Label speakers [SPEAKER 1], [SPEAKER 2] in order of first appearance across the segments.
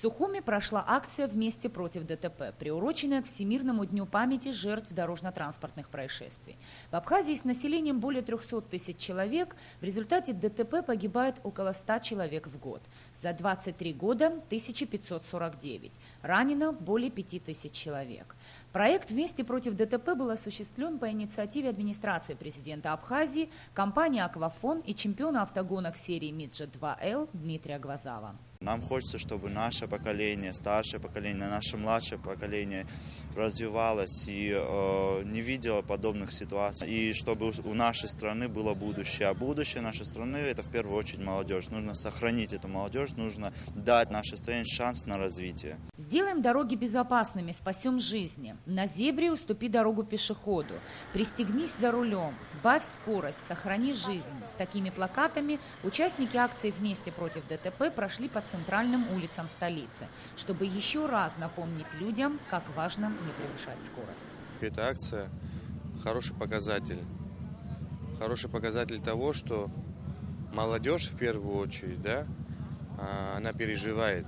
[SPEAKER 1] Сухуми прошла акция «Вместе против ДТП», приуроченная к Всемирному дню памяти жертв дорожно-транспортных происшествий. В Абхазии с населением более 300 тысяч человек в результате ДТП погибает около 100 человек в год. За 23 года 1549. Ранено более 5000 человек. Проект «Вместе против ДТП» был осуществлен по инициативе администрации президента Абхазии, компании «Аквафон» и чемпиона автогонок серии «Миджет-2Л» Дмитрия Гвазава.
[SPEAKER 2] Нам хочется, чтобы наше поколение, старшее поколение, наше младшее поколение развивалось и не видело подобных ситуаций. И чтобы у нашей страны было будущее. А будущее нашей страны – это в первую очередь молодежь. Нужно сохранить эту молодежь, нужно дать нашей стране шанс на развитие.
[SPEAKER 1] Сделаем дороги безопасными, спасем жизни. На зебре уступи дорогу пешеходу. Пристегнись за рулем, сбавь скорость, сохрани жизнь. С такими плакатами участники акции «Вместе против ДТП» прошли по центральным улицам столицы, чтобы еще раз напомнить людям, как важно не превышать скорость.
[SPEAKER 3] Эта акция хороший показатель того, что молодежь в первую очередь, она переживает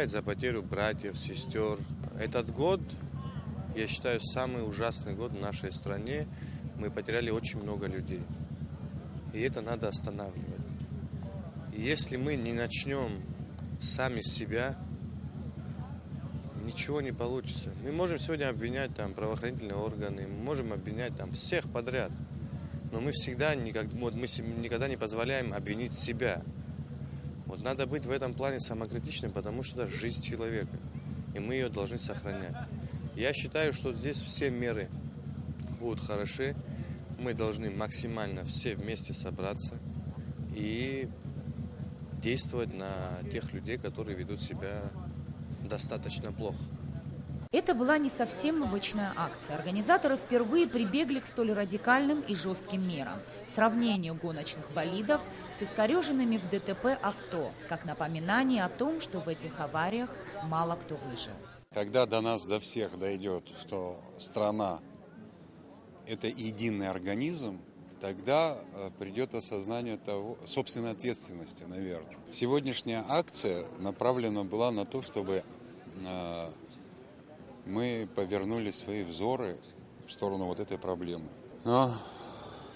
[SPEAKER 3] за потерю братьев, сестер. Этот год, я считаю, самый ужасный год в нашей стране. Мы потеряли очень много людей, и это надо останавливать. Если мы не начнем сами с себя, ничего не получится. Мы можем сегодня обвинять правоохранительные органы, мы можем обвинять всех подряд, но мы никогда не позволяем обвинить себя. Надо быть в этом плане самокритичным, потому что это жизнь человека, и мы ее должны сохранять. Я считаю, что здесь все меры будут хороши. Мы должны максимально все вместе собраться и действовать на тех людей, которые ведут себя достаточно плохо.
[SPEAKER 1] Это была не совсем обычная акция. Организаторы впервые прибегли к столь радикальным и жестким мерам. Сравнению гоночных болидов с искореженными в ДТП авто, как напоминание о том, что в этих авариях мало кто выжил.
[SPEAKER 4] Когда до нас, до всех дойдет, что страна – это единый организм, тогда придет осознание собственной ответственности, наверное. Сегодняшняя акция направлена была на то, чтобы мы повернули свои взоры в сторону этой проблемы. Но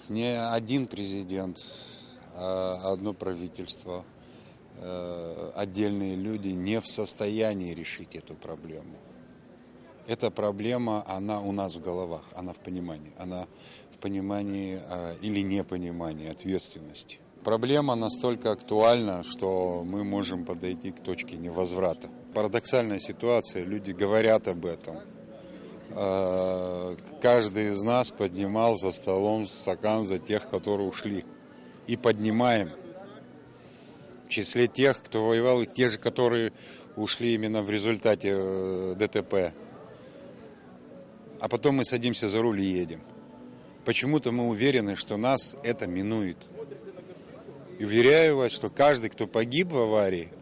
[SPEAKER 4] не один президент, а одно правительство, отдельные люди не в состоянии решить эту проблему. Эта проблема, она у нас в головах, она в понимании. Она в понимании или непонимании ответственности. Проблема настолько актуальна, что мы можем подойти к точке невозврата. Парадоксальная ситуация, люди говорят об этом. Каждый из нас поднимал за столом стакан за тех, которые ушли. И поднимаем. В числе тех, кто воевал, и те же, которые ушли именно в результате ДТП. А потом мы садимся за руль и едем. Почему-то мы уверены, что нас это минует. И уверяю вас, что каждый, кто погиб в аварии,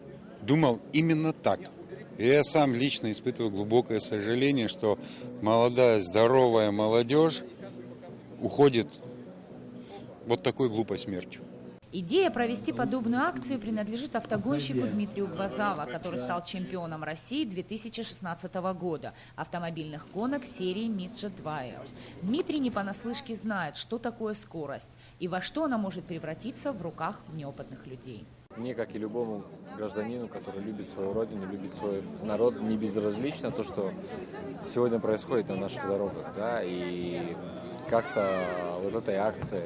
[SPEAKER 4] думал именно так. И я сам лично испытываю глубокое сожаление, что молодая, здоровая молодежь уходит такой глупой смертью.
[SPEAKER 1] Идея провести подобную акцию принадлежит автогонщику Дмитрию Гвазава, который стал чемпионом России 2016 года автомобильных гонок серии «Миджет-2Л». Дмитрий не понаслышке знает, что такое скорость и во что она может превратиться в руках неопытных людей.
[SPEAKER 5] Мне, как и любому гражданину, который любит свою родину, любит свой народ, не безразлично то, что сегодня происходит на наших дорогах, и как-то этой акции,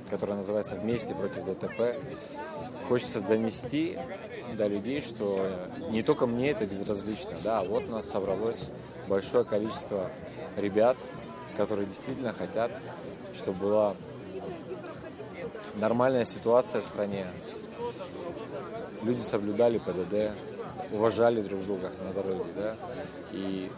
[SPEAKER 5] которая называется «Вместе против ДТП», хочется донести до людей, что не только мне это безразлично, у нас собралось большое количество ребят, которые действительно хотят, чтобы была нормальная ситуация в стране. Люди соблюдали ПДД, уважали друг друга на дороге, и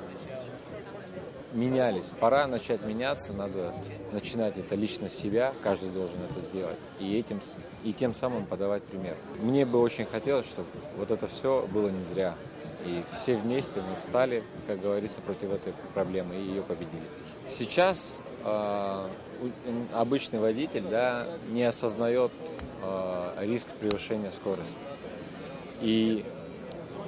[SPEAKER 5] менялись. Пора начать меняться, надо начинать это лично с себя, каждый должен это сделать, и тем самым подавать пример. Мне бы очень хотелось, чтобы это все было не зря, и все вместе мы встали, как говорится, против этой проблемы и ее победили. Сейчас обычный водитель не осознает риск превышения скорости. И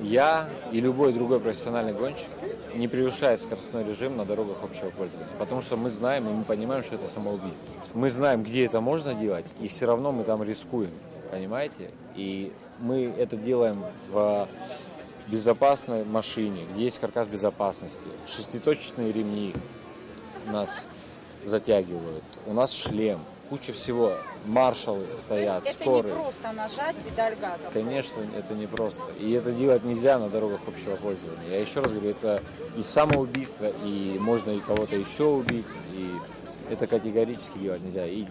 [SPEAKER 5] я и любой другой профессиональный гонщик не превышает скоростной режим на дорогах общего пользования. Потому что мы знаем и мы понимаем, что это самоубийство. Мы знаем, где это можно делать, и все равно мы там рискуем. Понимаете? И мы это делаем в безопасной машине, где есть каркас безопасности. 6-точечные ремни нас затягивают. У нас шлем. Куча всего. Маршалы стоят,
[SPEAKER 6] то есть
[SPEAKER 5] скорые.
[SPEAKER 6] Это не просто нажать педаль газа.
[SPEAKER 5] Конечно, это не просто. И это делать нельзя на дорогах общего пользования. Я еще раз говорю, это и самоубийство, и можно и кого-то еще убить, и это категорически делать нельзя. И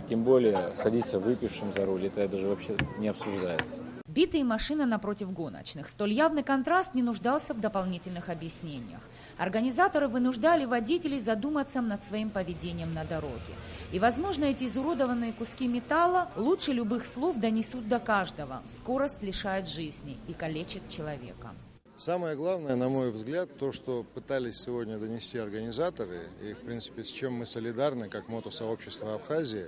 [SPEAKER 5] тем более садиться выпившим за руль, это даже вообще не обсуждается.
[SPEAKER 1] Битые машины напротив гоночных. Столь явный контраст не нуждался в дополнительных объяснениях. Организаторы вынуждали водителей задуматься над своим поведением на дороге. И, возможно, эти изуродованные куски металла лучше любых слов донесут до каждого. Скорость лишает жизни и калечит человека.
[SPEAKER 7] Самое главное, на мой взгляд, то, что пытались сегодня донести организаторы, и, в принципе, с чем мы солидарны, как мотосообщество Абхазии,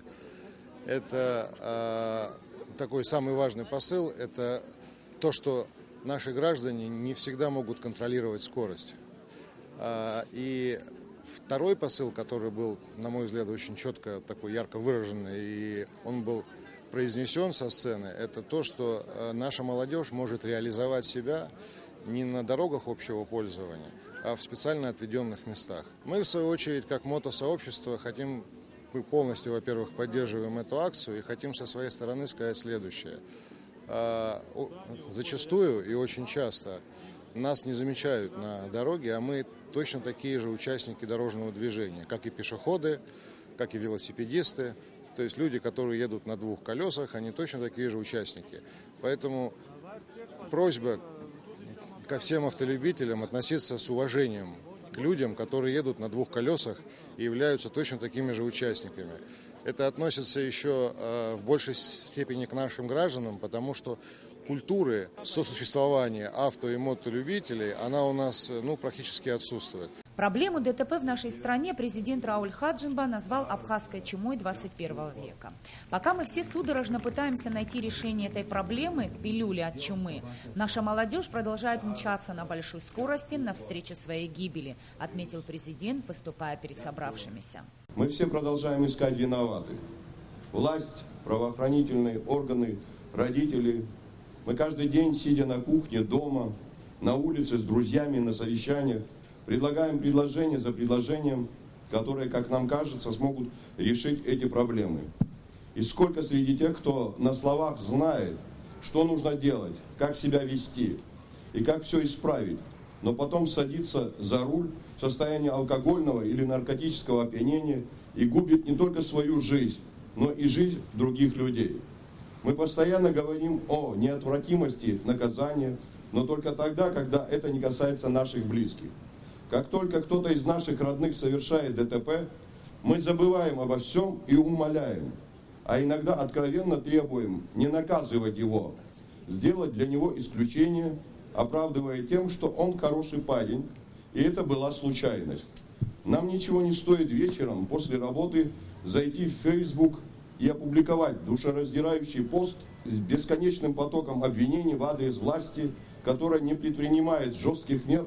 [SPEAKER 7] это такой самый важный посыл, это то, что наши граждане не всегда могут контролировать скорость. И второй посыл, который был, на мой взгляд, очень четко, такой ярко выраженный, и он был произнесен со сцены, это то, что наша молодежь может реализовать себя не на дорогах общего пользования, а в специально отведенных местах. Мы, в свою очередь, как мотосообщество, мы полностью, во-первых, поддерживаем эту акцию и хотим со своей стороны сказать следующее. Зачастую и очень часто нас не замечают на дороге, а мы точно такие же участники дорожного движения, как и пешеходы, как и велосипедисты. То есть люди, которые едут на двух колесах, они точно такие же участники. Поэтому просьба ко всем автолюбителям относиться с уважением к людям, которые едут на двух колесах и являются точно такими же участниками. Это относится еще в большей степени к нашим гражданам, потому что культуры сосуществования авто- и мотолюбителей, она у нас практически отсутствует.
[SPEAKER 1] Проблему ДТП в нашей стране президент Рауль Хаджимба назвал абхазской чумой 21 века. Пока мы все судорожно пытаемся найти решение этой проблемы, пилюли от чумы, наша молодежь продолжает мчаться на большой скорости навстречу своей гибели, отметил президент, выступая перед собравшимися.
[SPEAKER 8] Мы все продолжаем искать виноватых. Власть, правоохранительные органы, родители. Мы каждый день, сидя на кухне, дома, на улице с друзьями, на совещаниях, предлагаем предложение за предложением, которые, как нам кажется, смогут решить эти проблемы. И сколько среди тех, кто на словах знает, что нужно делать, как себя вести и как все исправить, но потом садится за руль в состоянии алкогольного или наркотического опьянения и губит не только свою жизнь, но и жизнь других людей. Мы постоянно говорим о неотвратимости наказания, но только тогда, когда это не касается наших близких. Как только кто-то из наших родных совершает ДТП, мы забываем обо всем и умоляем, а иногда откровенно требуем не наказывать его, сделать для него исключение, оправдывая тем, что он хороший парень, и это была случайность. Нам ничего не стоит вечером после работы зайти в Facebook и опубликовать душераздирающий пост с бесконечным потоком обвинений в адрес власти, которая не предпринимает жестких мер,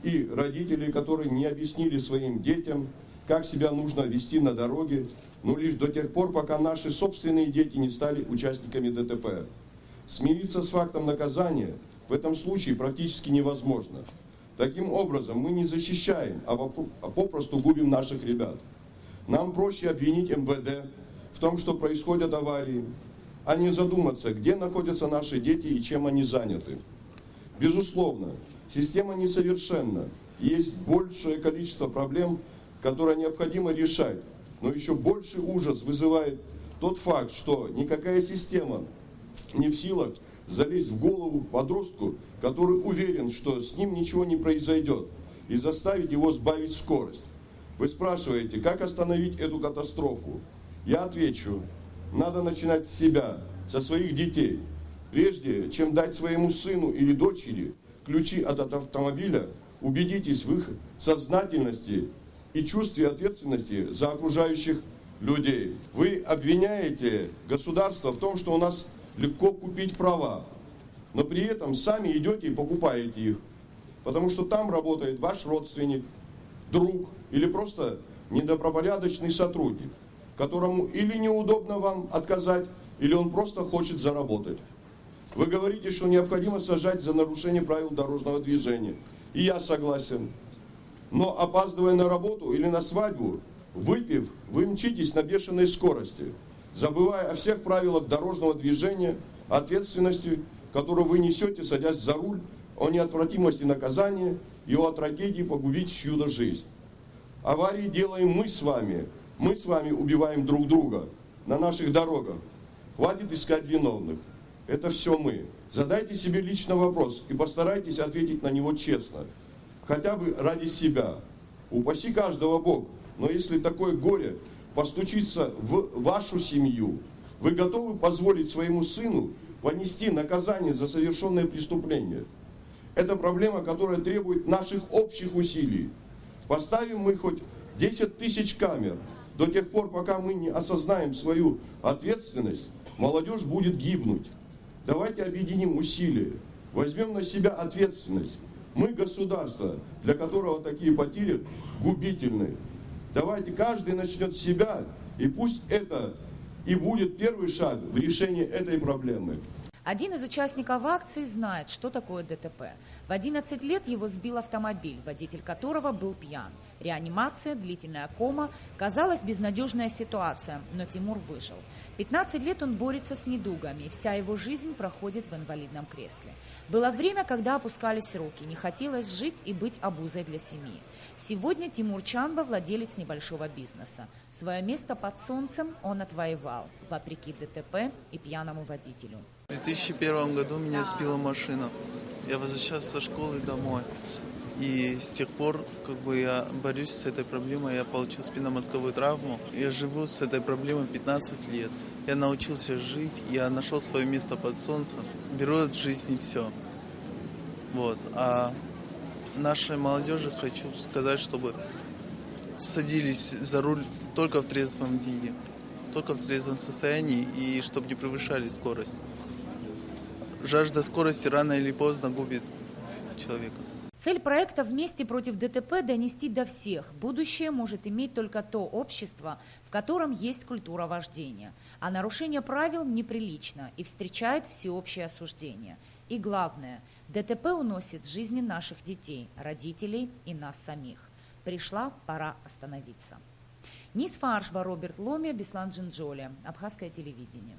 [SPEAKER 8] и родителей, которые не объяснили своим детям, как себя нужно вести на дороге, но лишь до тех пор, пока наши собственные дети не стали участниками ДТП. Смириться с фактом наказания в этом случае практически невозможно. Таким образом, мы не защищаем, а попросту губим наших ребят. Нам проще обвинить МВД в том, что происходят аварии, а не задуматься, где находятся наши дети и чем они заняты. Безусловно, система несовершенна, есть большее количество проблем, которые необходимо решать, но еще больший ужас вызывает тот факт, что никакая система не в силах залезть в голову подростку, который уверен, что с ним ничего не произойдет, и заставить его сбавить скорость. Вы спрашиваете, как остановить эту катастрофу? Я отвечу, надо начинать с себя, со своих детей. Прежде чем дать своему сыну или дочери ключи от автомобиля, убедитесь в их сознательности и чувстве ответственности за окружающих людей. Вы обвиняете государство в том, что у нас легко купить права. но при этом сами идете и покупаете их. Потому что там работает ваш родственник, друг или просто недобропорядочный сотрудник, которому или неудобно вам отказать, или он просто хочет заработать. Вы говорите, что необходимо сажать за нарушение правил дорожного движения. И я согласен. Но опаздывая на работу или на свадьбу, выпив, вы мчитесь на бешеной скорости, забывая о всех правилах дорожного движения, ответственности, которую вы несете, садясь за руль, о неотвратимости наказания и о трагедии погубить чью-то жизнь. Аварии делаем мы с вами убиваем друг друга на наших дорогах. Хватит искать виновных. Это все мы. Задайте себе лично вопрос и постарайтесь ответить на него честно. Хотя бы ради себя. Упаси каждого Бог. Но если такое горе постучится в вашу семью, вы готовы позволить своему сыну понести наказание за совершенное преступление? Это проблема, которая требует наших общих усилий. Поставим мы хоть 10 тысяч камер, до тех пор, пока мы не осознаем свою ответственность, молодежь будет гибнуть. Давайте объединим усилия, возьмем на себя ответственность. Мы государство, для которого такие потери губительны. Давайте каждый начнет с себя, и пусть это и будет первый шаг в решении этой проблемы.
[SPEAKER 1] Один из участников акции знает, что такое ДТП. В 11 лет его сбил автомобиль, водитель которого был пьян. Реанимация, длительная кома. Казалась безнадежная ситуация, но Тимур выжил. 15 лет он борется с недугами, и вся его жизнь проходит в инвалидном кресле. Было время, когда опускались руки, не хотелось жить и быть обузой для семьи. Сегодня Тимур Чанба владелец небольшого бизнеса. Свое место под солнцем он отвоевал, вопреки ДТП и пьяному водителю.
[SPEAKER 9] В 2001 году меня сбила машина. Я возвращался со школы домой. И с тех пор я борюсь с этой проблемой. Я получил спинномозговую травму. Я живу с этой проблемой 15 лет. Я научился жить, я нашел свое место под солнцем. Беру от жизни все. А нашей молодежи хочу сказать, чтобы садились за руль только в трезвом виде, только в трезвом состоянии и чтобы не превышали скорость. Жажда скорости рано или поздно губит человека.
[SPEAKER 1] Цель проекта «Вместе против ДТП» – донести до всех. Будущее может иметь только то общество, в котором есть культура вождения. А нарушение правил неприлично и встречает всеобщее осуждение. И главное – ДТП уносит жизни наших детей, родителей и нас самих. Пришла пора остановиться. Нисфа Аршба, Роберт Ломи, Беслан Джинджоли. Абхазское телевидение.